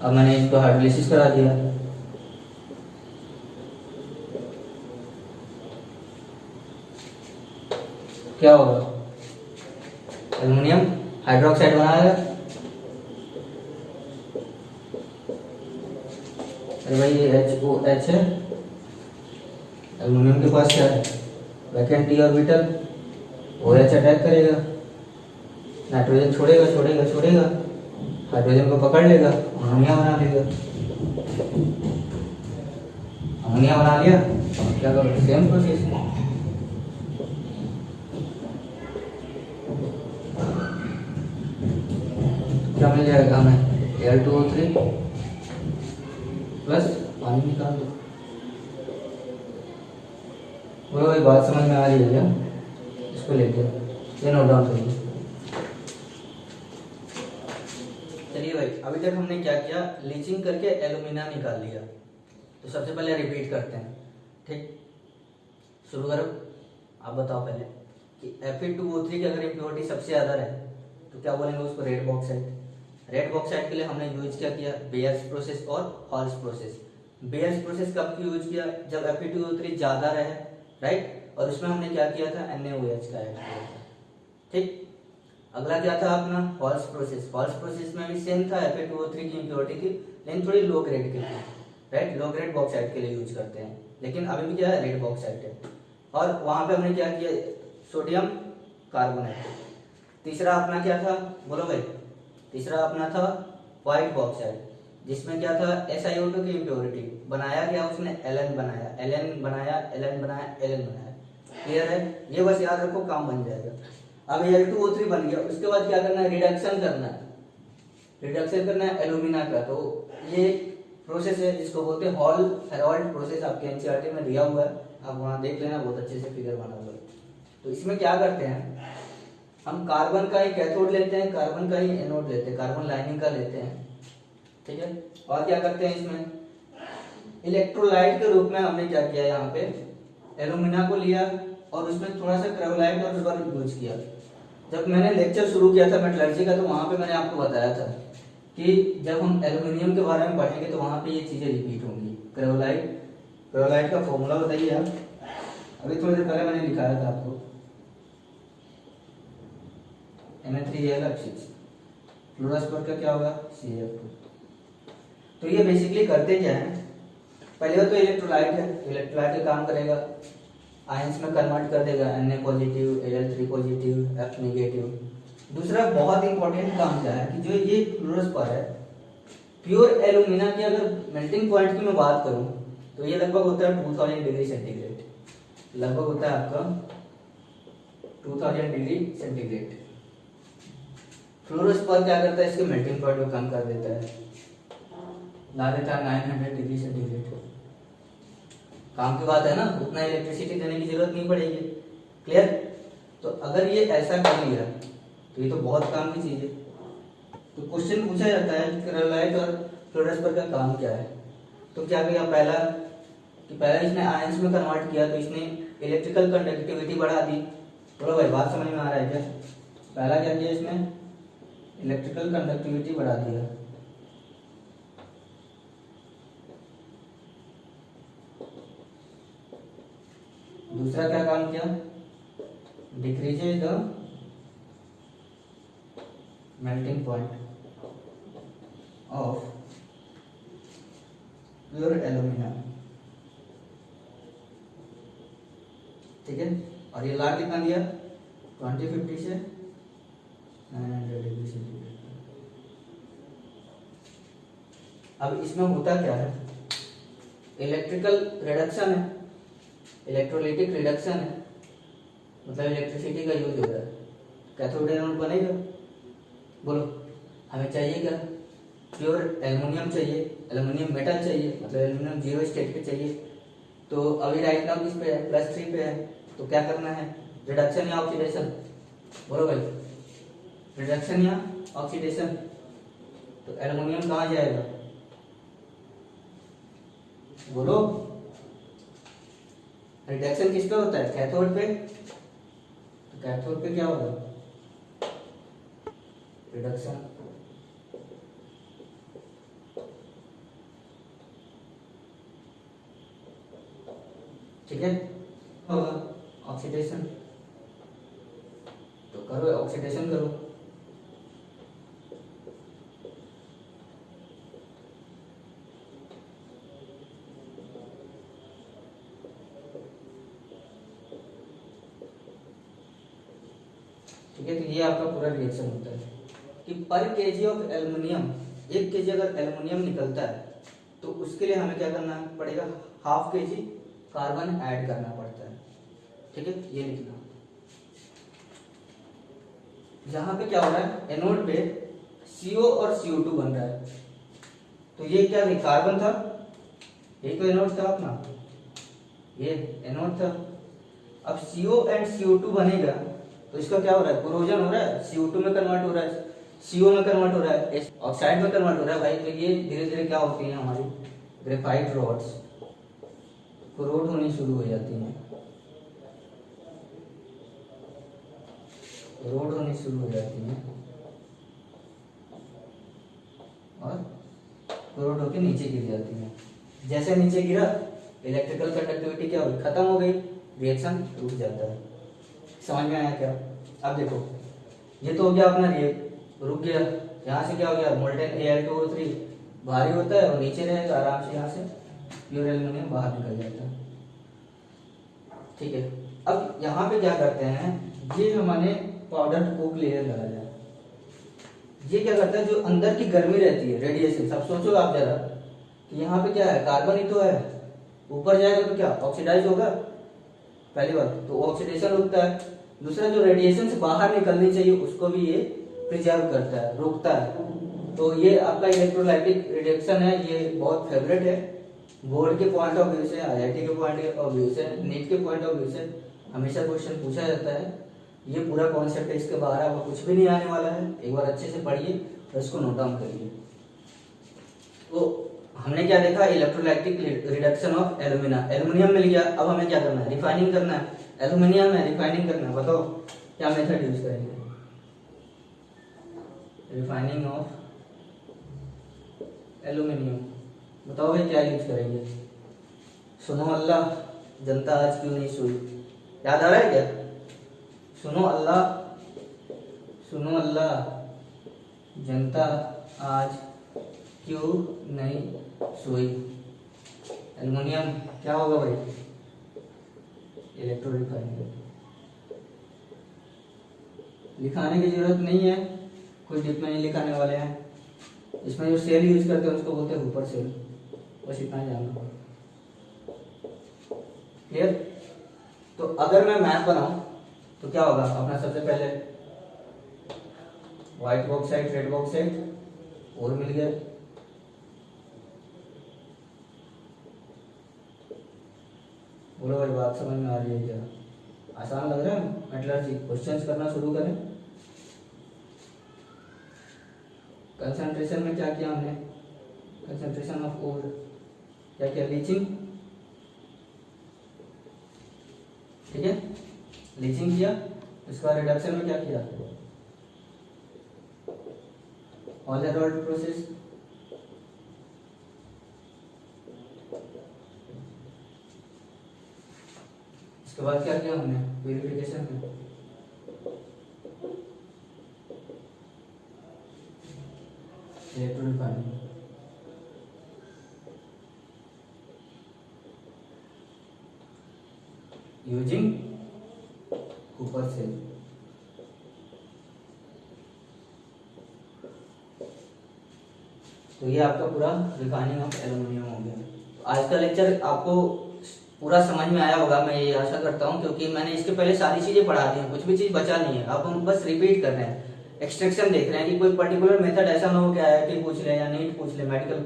अब मैंने इसको हाइड्रोलिसिस करा दिया। क्या होगा, एल्युमिनियम हाइड्रोक्साइड बनाएगा। अरे भाई ये HOH है, एल्युमिनियम के पास क्या है, vacant D orbital, OH attack करेगा, नाइट्रोजन छोड़ेगा छोड़ेगा छोड़ेगा, हाइड्रोजन को पकड़ लेगा, अमोनिया बना लेगा। अमोनिया बना लिया, क्या करो, सेम प्रोसेस। क्या मिल जाएगा हमें, Al2O3 प्लस पानी निकाल दो। वही बात समझ में आ रही है क्या, इसको लेके ये नोट डाउन करिए। चलिए भाई, अभी तक हमने क्या किया, लीचिंग करके एल्यूमिना निकाल लिया। तो सबसे पहले रिपीट करते हैं, ठीक, शुरू करो। आप बताओ पहले कि Fe2O3 की अगर इम्प्योरिटी सबसे ज़्यादा रहे तो क्या बोलेंगे उसको, रेड बॉक्साइट। रेड बॉक्साइट के लिए हमने यूज क्या किया, बेयर्स प्रोसेस और हॉल्स प्रोसेस। बेयर्स प्रोसेस कब की यूज किया, जब Fe2O3 ज़्यादा रहे, राइट, और उसमें हमने क्या किया था, NaOH का ऐड किया था, ठीक। अगला क्या था अपना, हॉल्स प्रोसेस। हॉल्स प्रोसेस में भी सेम था, Fe2O3 की इम्प्योरिटी की, लेकिन थोड़ी लो ग्रेड की थी, राइट, लो ग्रेड बॉक्साइट के लिए यूज करते हैं, लेकिन अभी भी क्या है, रेड बॉक्साइट है। और वहां पे हमने क्या किया, सोडियम कार्बोनेट। तीसरा अपना क्या था, बोलो भाई, तीसरा अपना था व्हाइट बॉक्साइट, जिसमें क्या था, SiO2 की इम्प्योरिटी, बनाया क्या उसने, एलन बनाया, एलन बनाया, एलन बनाया, एलन बनाया। क्लियर है, ये बस याद रखो, काम बन जाएगा। अब Al2O3 बन गया, उसके बाद क्या करना है, रिडक्शन करना है, रिडक्शन करना है एल्यूमिना का। तो ये प्रोसेस है जिसको बोलते हैं हॉल हेरोल्ड प्रोसेस, आपके एनसीईआरटी में दिया हुआ है, आप वहां देख लेना, बहुत अच्छे से फिगर बना हुआ है। तो इसमें क्या करते हैं, हम कार्बन का ही कैथोड लेते हैं, कार्बन का ही एनोड लेते हैं, कार्बन लाइनिंग का लेते हैं, ठीक है। और क्या करते हैं, इसमें इलेक्ट्रोलाइट के रूप में हमने क्या किया, यहाँ पे एल्यूमिना को लिया और उसमें थोड़ा सा क्रेवलाइट और रिवर यूज किया। जब मैंने लेक्चर शुरू किया था मेटलर्जी का, तो वहां पे मैंने आपको बताया था कि जब हम एल्यूमिनियम के बारे में पढ़ेंगे तो वहां पे ये चीजें रिपीट होंगी। क्रेवलाइट, क्रेवलाइट का फॉर्मूला बताइए आप, अभी थोड़ी देर पहले मैंने दिखाया था आपको, Na3Al6, फ्लोरोस्पर का क्या होगा, CF2। तो ये बेसिकली करते क्या है, पहले तो इलेक्ट्रोलाइट है, इलेक्ट्रोलाइट का काम करेगा, आयंस में कन्वर्ट कर देगा, Na positive, Al3 positive, F negative. दूसरा बहुत इंपॉर्टेंट काम क्या है कि जो ये फ्लोरोस्पर है, प्योर एल्यूमिना की अगर मेल्टिंग पॉइंट की मैं बात करूं तो ये लगभग होता है 2000 डिग्री सेंटीग्रेड, लगभग होता है आपका 2000 डिग्री सेंटीग्रेड। फ्लोरोस्पर क्या करता है, इसके मेल्टिंग पॉइंट को कम कर देता है, ला देता है 900 डिग्री सेंटीग्रेड। काम की बात है ना, उतना इलेक्ट्रिसिटी देने की जरूरत नहीं पड़ेगी। क्लियर, तो अगर ये ऐसा कर लिया तो ये तो बहुत काम की चीज है। तो क्वेश्चन पूछा जाता है क्रेवलाइट और फ्लोरोस्पर का काम क्या है, तो क्या किया, पहला कि पहला इसने आयंस में कन्वर्ट किया, तो इसने इलेक्ट्रिकल कंडक्टिविटी बढ़ा दी। बोलो भाई, बात समझ में आ रहा है क्या, पहला क्या किया, इसने इलेक्ट्रिकल कंडक्टिविटी बढ़ा दिया। दूसरा क्या काम किया, decreases the melting point of pure alumina, ठीक है। और ये ला कितना दिया, 2050 से 900 डिग्री सेंटीग्रेड। अब इसमें होता क्या है, इलेक्ट्रिकल रिडक्शन है, इलेक्ट्रोलाइटिक रिडक्शन है, मतलब इलेक्ट्रिसिटी का यूज हो रहा है, कैथोड एनोड बनेगा। बोलो हमें चाहिए क्या, प्योर एल्युमिनियम चाहिए, एल्युमिनियम मेटल चाहिए, मतलब एल्युमिनियम जीरो स्टेट पे चाहिए। तो अभी राइट नाउ किस पे है, +3 पे है, तो क्या करना है, रिडक्शन या ऑक्सीडेशन। बोलो भाई, रिडक्शन या ऑक्सीडेशन। तो एल्युमिनियम कहाँ जाएगा, बोलो, रिडक्शन किस पे होता है? कैथोड पे। तो कैथोड पे क्या होगा? रिडक्शन। ठीक है, होगा ऑक्सीडेशन। तो करो ऑक्सीडेशन करो। ठीक है, तो ये आपका पूरा रिएक्शन होता है कि पर केजी ऑफ एल्युमिनियम, 1 kg अगर एल्युमिनियम निकलता है तो उसके लिए हमें क्या करना पड़ेगा? ½ kg कार्बन ऐड करना पड़ता है। ठीक है, ये लिखना। यहाँ पे क्या हो रहा है? एनोड पे CO और CO2 बन रहा है। तो ये क्या नहीं, कार्बन था, ये तो एनोड था अपना, ये एनोड था। अब CO एंड CO2 बनेगा तो इसका क्या हो रहा है? कोरोजन हो रहा है, CO2 में कन्वर्ट हो रहा है, CO में कन्वर्ट हो रहा है, ऑक्साइड में कन्वर्ट हो रहा है भाई। तो ये धीरे धीरे क्या होती है? हमारी ग्रेफाइट रॉड्स कोरोड होनी शुरू हो जाती हैं, कोरोड होनी शुरू हो जाती हैं और कोरोड होकर नीचे गिर जाती हैं। जैसे नीचे गिरा, इलेक्ट्रिकल कंडक्टिविटी क्या हुई? खत्म हो गई, रिएक्शन रुक जाता है। समझ में आया क्या? अब देखो, ये तो हो गया अपना रुक गया। यहाँ से क्या हो गया? मोल्टेन Al2O3 भारी होता है और नीचे रहेगा आराम से, यहाँ से प्योर एल्युमिनियम बाहर निकल जाता है। ठीक है, अब यहाँ पे क्या करते हैं? ये हमने पाउडर कोक लेयर लगाया है। ये क्या करता है? जो अंदर की गर्मी रहती है, रेडिएशन, सब सोचो आप जरा कि यहाँ पे क्या है? कार्बन ही तो है, ऊपर जाएगा तो क्या ऑक्सीडाइज होगा? पहली बात तो ऑक्सीडेशन रुकता है। दूसरा, जो रेडिएशन से बाहर निकलनी चाहिए उसको भी ये प्रिजर्व करता है, रोकता है। तो ये आपका इलेक्ट्रोलाइटिक रिडक्शन है, ये बहुत फेवरेट है बोर्ड के पॉइंट ऑफ व्यू से, IIT के पॉइंट ऑफ व्यू से, नीट के पॉइंट ऑफ व्यू से हमेशा क्वेश्चन पूछा जाता है। ये पूरा कॉन्सेप्ट है, इसके बाहर आपको कुछ भी नहीं आने वाला है। एक बार अच्छे से पढ़िए और इसको नोट डाउन करिए। तो हमने क्या देखा? Electrolytic reduction of alumina, aluminium मिल गया। अब हमें क्या करना है? रिफाइनिंग करना है। एल्यूमिनियम है, रिफाइनिंग करना है। बताओ क्या मेथड यूज करेंगे? Refining of aluminium. बताओ भाई क्या यूज करेंगे? सुनो अल्लाह जनता आज क्यों नहीं सोई, याद आ रहा है क्या? सुनो अल्लाह, सुनो अल्लाह जनता आज क्यों नहीं सोई। एल्युमिनियम क्या होगा भाई? Electro refining. लिखाने की जरूरत नहीं है, कोई डिप में नहीं लिखाने वाले हैं। इसमें जो सेल यूज करते हैं उसको बोलते हैं हुपर सेल, बस इतना ही जानना। क्लियर? तो अगर मैं मैप बनाऊं तो क्या होगा? अपना सबसे पहले व्हाइट बॉक्साइट, रेड बॉक्साइट और मिल गया। बोलो भाई बात समझ में आ रही है क्या? आसान लग रहा है? मेटलर्जी क्वेश्चंस करना शुरू करें। कंसंट्रेशन में क्या किया हमने? कंसंट्रेशन ऑफ ओर क्या किया? लीचिंग। ठीक है, लीचिंग किया। इसका रिडक्शन में क्या किया? All Harold process. इसके बाद क्या किया हमने? प्यूरिफिकेशन में इलेक्ट्रो रिफाइनिंग। यूजिंग ऊपर से। तो ये आपका पूरा रिफाइनिंग ऑफ एल्युमिनियम हो गया। तो आज का लेक्चर आपको पूरा समझ में आया होगा, मैं ये आशा करता हूँ, क्योंकि मैंने इसके पहले सारी चीजें पढ़ा दी हैं, कुछ भी चीज बचा नहीं है। अब हम बस रिपीट कर रहे हैं, एक्सट्रैक्शन देख रहे हैं कि कोई पर्टिकुलर मेथड ऐसा ना हो कि IIT पूछ ले या नीट पूछ ले, मेडिकल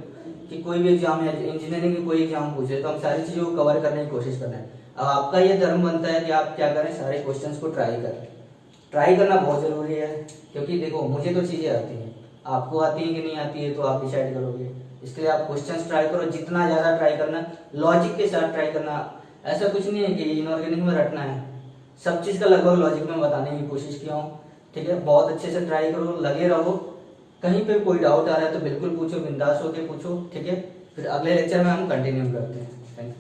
की कोई भी एग्जाम या इंजीनियरिंग की कोई एग्जाम पूछे, तो हम सारी चीजों को कवर करने की कोशिश कर रहे हैं। अब आपका ये धर्म बनता है कि आप क्या करें? सारे क्वेश्चंस को ट्राई करें। ट्राई करना बहुत जरूरी है, क्योंकि देखो मुझे तो चीजें आती हैं, आपको आती है कि नहीं आती है तो आप डिसाइड करोगे। इसके लिए आप क्वेश्चंस ट्राई करो, जितना ज्यादा ट्राई करना, लॉजिक के साथ ट्राई करना, ऐसा कुछ नहीं है कि इनऑर्गेनिक में रटना है, सब चीज़ का लगभग लॉजिक में बताने की कोशिश किया हूँ। ठीक है, बहुत अच्छे से ट्राई करो, लगे रहो। कहीं पे कोई डाउट आ रहा है तो बिल्कुल पूछो, बिंदास होके पूछो। ठीक है, फिर अगले लेक्चर में हम कंटिन्यू करते हैं। Thank you.